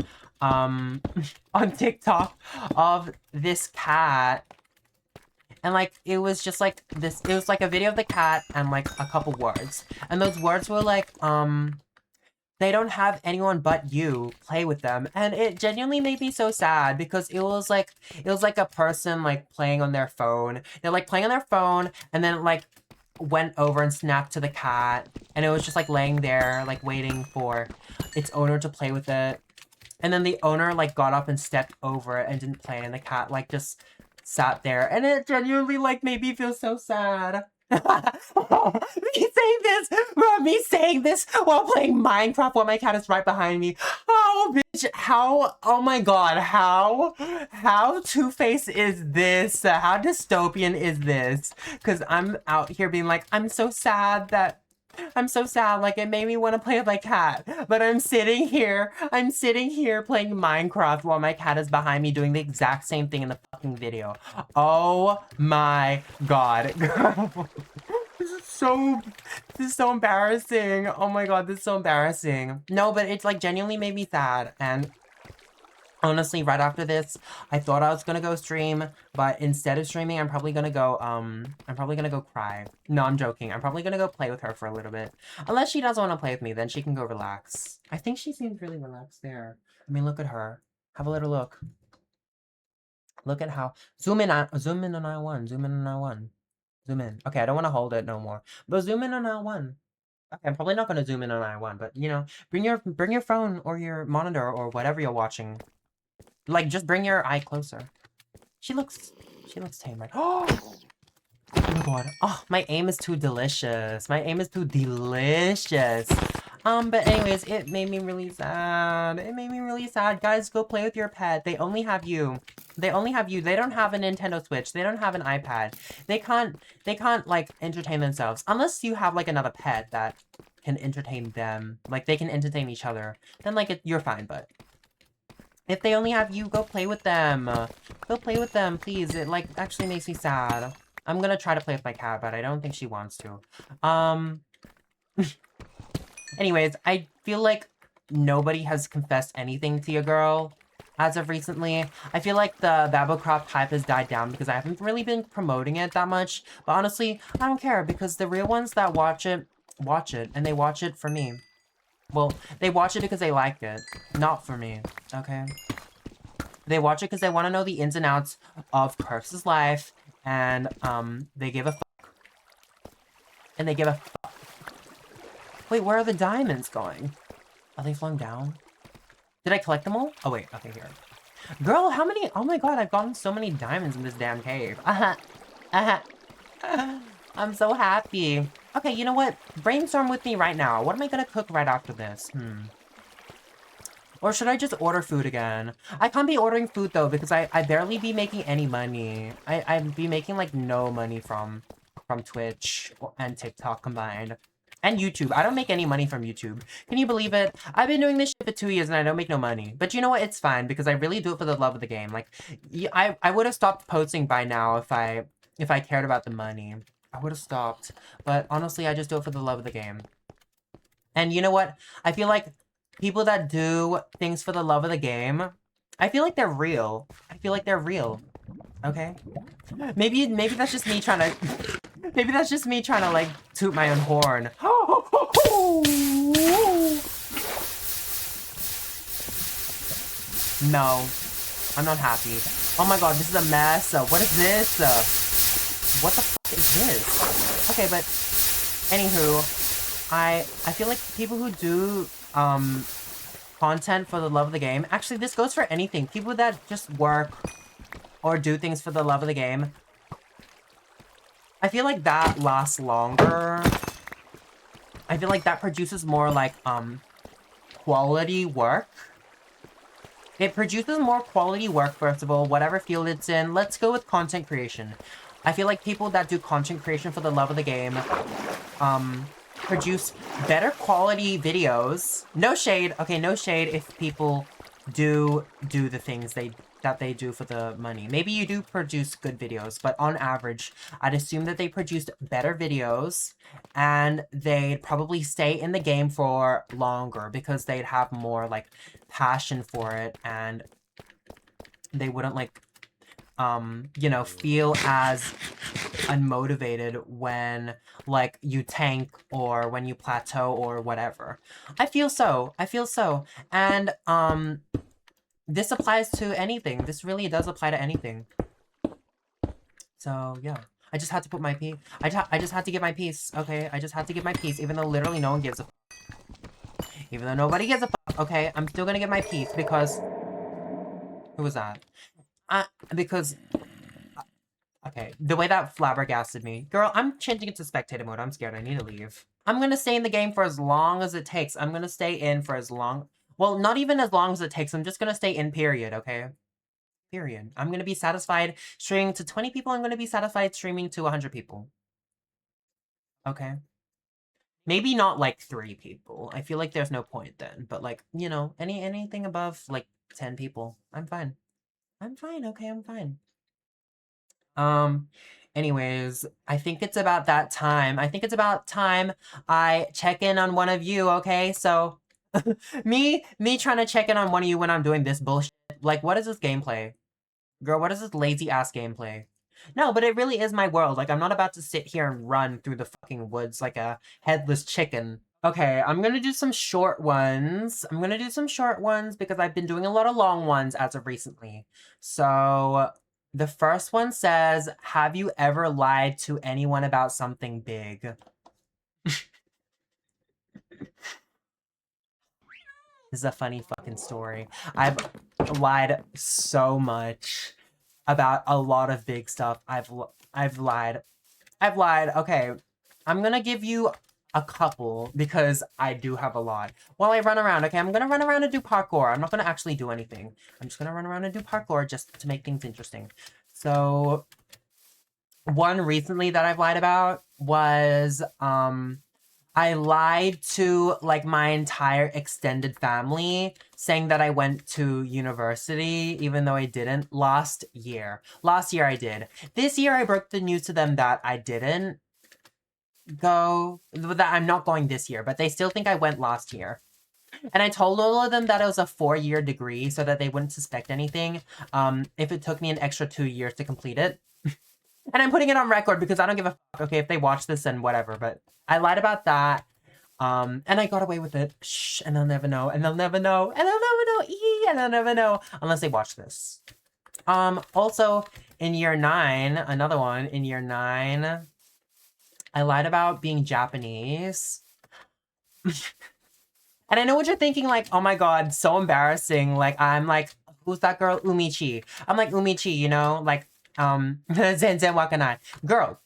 on TikTok of this cat. And, like, it was just, like, this, it was, like, a video of the cat and, like, a couple words. And those words were, like, they don't have anyone but you play with them. And it genuinely made me so sad because it was, like a person, like, playing on their phone. They're, like, playing on their phone and then, like, went over and snapped to the cat. And it was just, like, laying there, like, waiting for its owner to play with it. And then the owner, like, got up and stepped over it and didn't play. And the cat, like, just sat there, and it genuinely, like, made me feel so sad. Me saying this while playing Minecraft while my cat is right behind me. Oh, bitch, how, oh my god, how two-faced is this? How dystopian is this? Because I'm out here being like, I'm so sad, like, it made me want to play with my cat, but I'm sitting here playing Minecraft while my cat is behind me doing the exact same thing in the fucking video. Oh my god. This is so embarrassing. Oh my god, this is so embarrassing. No, but it's, like, genuinely made me sad, and honestly, right after this, I thought I was gonna go stream, but instead of streaming, I'm probably gonna go cry. No, I'm joking. I'm probably gonna go play with her for a little bit. Unless she doesn't want to play with me, then she can go relax. I think she seems really relaxed there. I mean, look at her. Have a little look. Look at how... Zoom in on I1. Zoom in on I1. Zoom in. Okay, I don't want to hold it no more. But zoom in on I1. Okay, I'm probably not gonna zoom in on I1, but, you know, bring your phone or your monitor or whatever you're watching. Like, just bring your eye closer. She looks tame, right? Oh my god. Oh, my aim is too delicious. My aim is too delicious. But anyways, it made me really sad. It made me really sad. Guys, go play with your pet. They only have you. They only have you. They don't have a Nintendo Switch. They don't have an iPad. They can't, like, entertain themselves. Unless you have, like, another pet that can entertain them. Like, they can entertain each other. Then, like, you're fine, but... if they only have you, go play with them. Go play with them, please. It, like, actually makes me sad. I'm gonna try to play with my cat, but I don't think she wants to. Anyways, I feel like nobody has confessed anything to your girl as of recently. I feel like the BabbleCraft hype has died down because I haven't really been promoting it that much. But honestly, I don't care because the real ones that watch it, and they watch it for me. Well, they watch it because they like it, not for me, okay? They watch it because they want to know the ins and outs of curx's life, and, they give a fuck. And they give a fuck. Wait, where are the diamonds going? Are they flowing down? Did I collect them all? Oh, wait. Okay, here. Girl, how many? Oh my god, I've gotten so many diamonds in this damn cave. I'm so happy. Okay, you know what? Brainstorm with me right now. What am I gonna cook right after this? Or should I just order food again? I can't be ordering food though because I barely be making any money. I'd be making like no money from Twitch and TikTok combined. And YouTube. I don't make any money from YouTube. Can you believe it? I've been doing this shit for 2 years and I don't make no money. But you know what? It's fine because I really do it for the love of the game. Like, I would have stopped posting by now if I cared about the money. I would have stopped. But honestly, I just do it for the love of the game. And you know what? I feel like people that do things for the love of the game, I feel like they're real. I feel like they're real. Okay? Maybe that's just me trying to... Maybe that's just me trying to, like, toot my own horn. No. I'm not happy. Oh my god, this is a mess. What is this? What the fuck is this? Okay, but... Anywho, I feel like people who do, content for the love of the game... Actually, this goes for anything. People that just work or do things for the love of the game... I feel like that lasts longer. I feel like that produces more, like, quality work. It produces more quality work, first of all, whatever field it's in. Let's go with content creation. I feel like people that do content creation for the love of the game, produce better quality videos. No shade. Okay, no shade if people do the things that they do for the money. Maybe you do produce good videos, but on average, I'd assume that they produced better videos and they'd probably stay in the game for longer because they'd have more, like, passion for it and they wouldn't, like, you know, feel as unmotivated when, like, you tank or when you plateau or whatever. I feel so. I feel so. And, this applies to anything. This really does apply to anything. So, yeah. I just had to put my piece. I just had to get my piece, okay? I just had to get my piece, even though literally no one gives a fuck. Even though nobody gives a fuck, okay? I'm still gonna get my piece because... Who was that? Because... Okay, the way that flabbergasted me. Girl, I'm changing it to spectator mode. I'm scared. I need to leave. I'm gonna stay in the game for as long as it takes. I'm gonna stay in for as long... Well, not even as long as it takes. I'm just gonna stay in, period, okay? Period. I'm gonna be satisfied streaming to 20 people. I'm gonna be satisfied streaming to 100 people. Okay? Maybe not, like, 3 people. I feel like there's no point then. But, like, you know, anything above, like, 10 people. I'm fine. I'm fine, okay? I'm fine. Anyways, I think it's about that time. I think it's about time I check in on one of you, okay? So, me trying to check in on one of you when I'm doing this bullshit. Like, what is this gameplay? Girl, what is this lazy-ass gameplay? No, but it really is my world. Like, I'm not about to sit here and run through the fucking woods like a headless chicken. Okay, I'm gonna do some short ones. I'm gonna do some short ones because I've been doing a lot of long ones as of recently. So... The first one says, have you ever lied to anyone about something big? This is a funny fucking story. I've lied so much about a lot of big stuff. I've lied. Okay, I'm gonna give you a couple because I do have a lot. While I run around, okay, I'm gonna run around and do parkour. I'm not gonna actually do anything. I'm just gonna run around and do parkour just to make things interesting. So, one recently that I've lied about was, I lied to, like, my entire extended family, saying that I went to university, even though I didn't. Last year. Last year I did. This year I broke the news to them that I didn't go, that I'm not going this year, but they still think I went last year. And I told all of them that it was a 4-year degree so that they wouldn't suspect anything, if it took me an extra 2 years to complete it. And I'm putting it on record because I don't give a fuck, okay, if they watch this and whatever, but I lied about that. And I got away with it. Shh, and they'll never know, and they'll never know, and they'll never know, and they'll never know, unless they watch this. Also, in year 9, another one, in year 9, I lied about being Japanese. And I know what you're thinking, like, oh my god, so embarrassing. Like, I'm like, who's that girl? Umichi. I'm like, Umichi, you know? Like, Zen Zen Wakanai. Girl,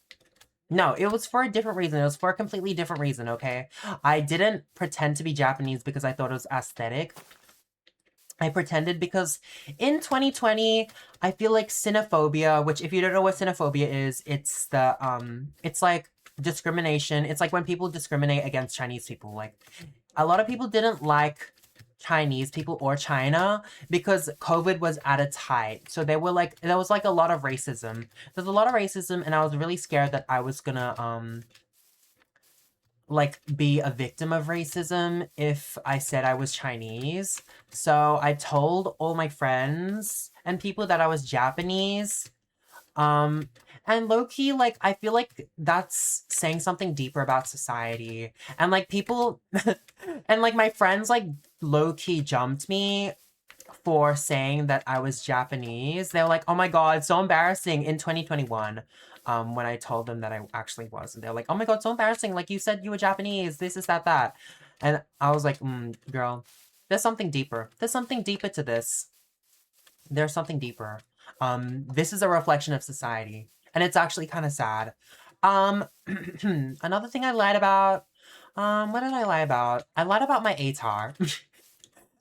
no, it was for a different reason. It was for a completely different reason, okay? I didn't pretend to be Japanese because I thought it was aesthetic. I pretended because in 2020, I feel like xenophobia, which if you don't know what xenophobia is, it's the, it's like discrimination. It's like when people discriminate against Chinese people. Like, a lot of people didn't like Chinese people or China because COVID was at its height. So they were like, there was like a lot of racism. There's a lot of racism, and I was really scared that I was gonna, like, be a victim of racism if I said I was Chinese. So I told all my friends and people that I was Japanese. And low-key, like, I feel like that's saying something deeper about society. And, like, people... and, like, my friends, like, low-key jumped me for saying that I was Japanese. They were like, oh my god, so embarrassing in 2021. When I told them that I actually was. And they're like, oh my god, so embarrassing. Like, you said you were Japanese. This is that, that. And I was like, girl, there's something deeper. There's something deeper to this. There's something deeper. This is a reflection of society. And it's actually kind of sad. Another thing I lied about. What did I lie about? I lied about my ATAR.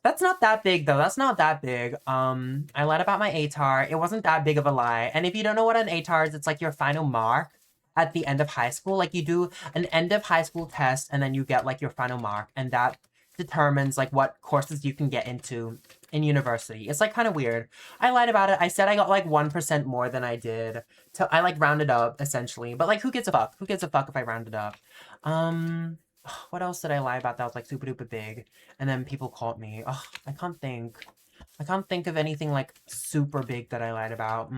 That's not that big, though. That's not that big. I lied about my ATAR. It wasn't that big of a lie. And if you don't know what an ATAR is, it's like your final mark at the end of high school. Like, you do an end of high school test, and then you get, like, your final mark. And that determines, like, what courses you can get into in university. It's, like, kind of weird. I lied about it. I said I got, like, 1% more than I did. I, like, rounded up, essentially. But, like, who gives a fuck? Who gives a fuck if I rounded up? What else did I lie about that was, like, super duper big? And then people caught me. Oh, I can't think. I can't think of anything, like, super big that I lied about.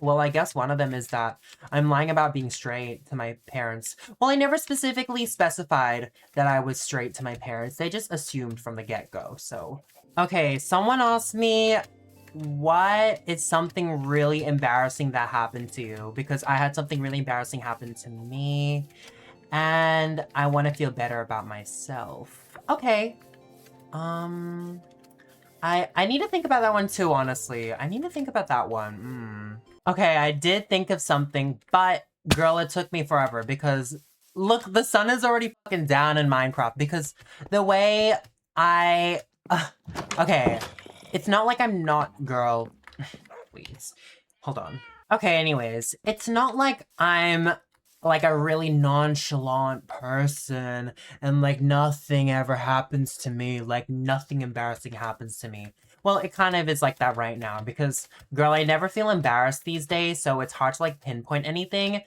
Well, I guess one of them is that I'm lying about being straight to my parents. Well, I never specifically specified that I was straight to my parents. They just assumed from the get-go, so. Okay, someone asked me, what is something really embarrassing that happened to you? Because I had something really embarrassing happen to me. And I want to feel better about myself. Okay. I need to think about that one too, honestly. I need to think about that one. Okay, I did think of something, but girl, it took me forever because look, the sun is already fucking down in Minecraft because the way okay, it's not like I'm not, girl. Please, hold on. Okay, anyways, it's not like I'm like a really nonchalant person and like nothing ever happens to me, like nothing embarrassing happens to me. Well, it kind of is like that right now because, girl, I never feel embarrassed these days, so it's hard to like pinpoint anything.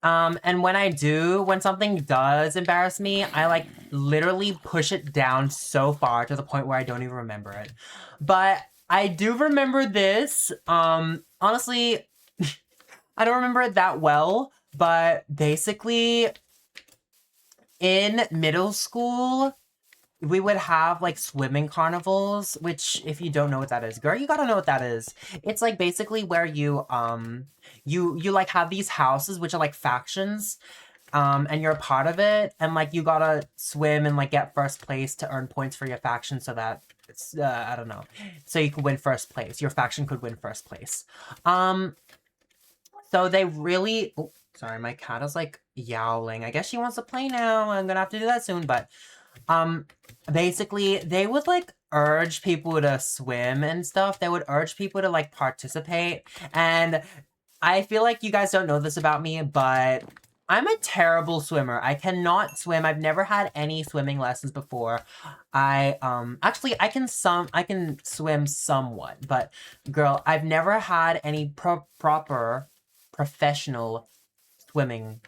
And when I do, when something does embarrass me, I like literally push it down so far to the point where I don't even remember it. But I do remember this. Honestly, I don't remember it that well. But basically, in middle school, we would have, like, swimming carnivals, which, if you don't know what that is, girl, you gotta know what that is. It's, like, basically where you, you like, have these houses, which are, like, factions, and you're a part of it, and, like, you gotta swim and, like, get first place to earn points for your faction so that it's, I don't know, so you could win first place. Your faction could win first place. So they really... Oh, sorry, my cat is, like, yowling. I guess she wants to play now. I'm gonna have to do that soon, but... basically, they would, like, urge people to swim and stuff. They would urge people to, like, participate. And I feel like you guys don't know this about me, but I'm a terrible swimmer. I cannot swim. I've never had any swimming lessons before. Actually, I can swim somewhat, but, girl, I've never had any proper professional swimming,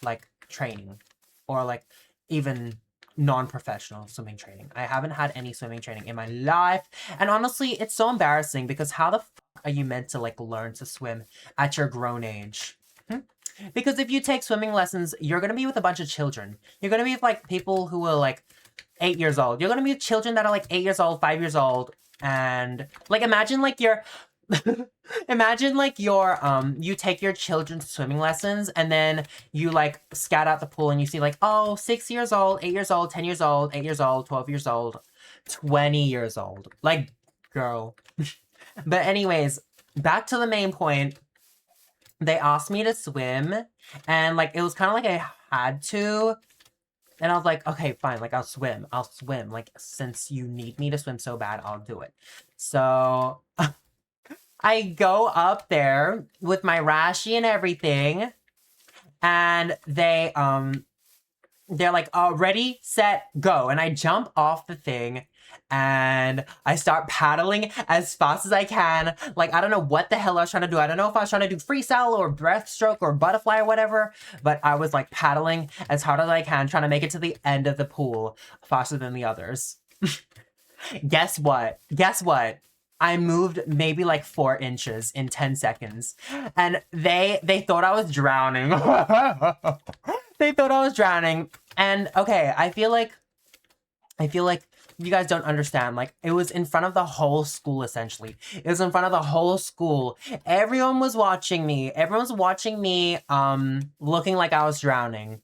like, training. Or, like, even non-professional swimming training. I haven't had any swimming training in my life. And honestly, it's so embarrassing because how the fuck are you meant to, like, learn to swim at your grown age? Because if you take swimming lessons, you're gonna be with a bunch of children. You're gonna be with, like, people who are, like, 8 years old. You're gonna be with children that are, like, 8 years old, 5 years old. And, like, imagine, like, you're... Imagine like you take your children's swimming lessons and then you like scat out the pool and you see like, oh, 6 years old, 8 years old, 10 years old, 8 years old, 12 years old, 20 years old. Like, girl. But anyways, back to the main point. They asked me to swim and like it was kind of like I had to. And I was like, okay, fine, like I'll swim. Like since you need me to swim so bad, I'll do it. So I go up there with my rashi and everything, and they're like, ready, set, go. And I jump off the thing and I start paddling as fast as I can. Like, I don't know what the hell I was trying to do. I don't know if I was trying to do freestyle or breaststroke or butterfly or whatever, but I was like paddling as hard as I can, trying to make it to the end of the pool faster than the others. Guess what? I moved maybe like 4 inches in 10 seconds. And they thought I was drowning. They thought I was drowning. And okay, I feel like you guys don't understand. Like, it was in front of the whole school, essentially. It was in front of the whole school. Everyone was watching me. Everyone was watching me, looking like I was drowning.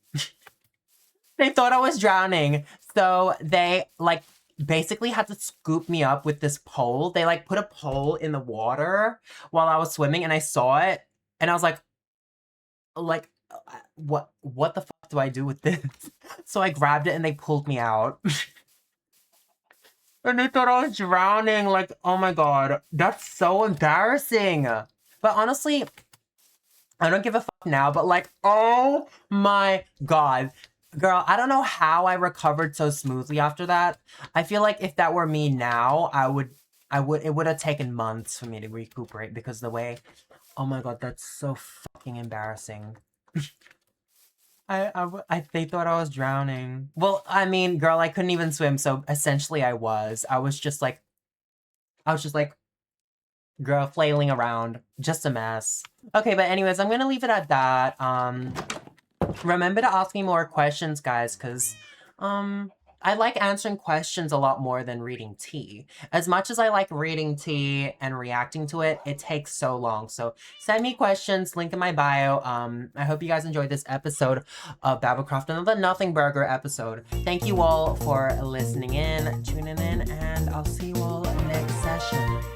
They thought I was drowning. So they, like, basically had to scoop me up with this pole. They, like, put a pole in the water while I was swimming, and I saw it. And I was like, what the fuck do I do with this? So I grabbed it, and they pulled me out. And they thought I was drowning. Like, oh my god. That's so embarrassing. But honestly, I don't give a fuck now. But like, oh my god. Girl, I don't know how I recovered so smoothly after that. I feel like if that were me now, it would have taken months for me to recuperate because the way, oh my god, that's so fucking embarrassing. They thought I was drowning. Well, I mean, girl, I couldn't even swim, so essentially I was. I was just like, girl, flailing around. Just a mess. Okay, but anyways, I'm gonna leave it at that. Remember to ask me more questions, guys, because, I like answering questions a lot more than reading tea. As much as I like reading tea and reacting to it, it takes so long. So send me questions, link in my bio. I hope you guys enjoyed this episode of BabbleCraft, another Nothing Burger episode. Thank you all for listening in, tuning in, and I'll see you all next session.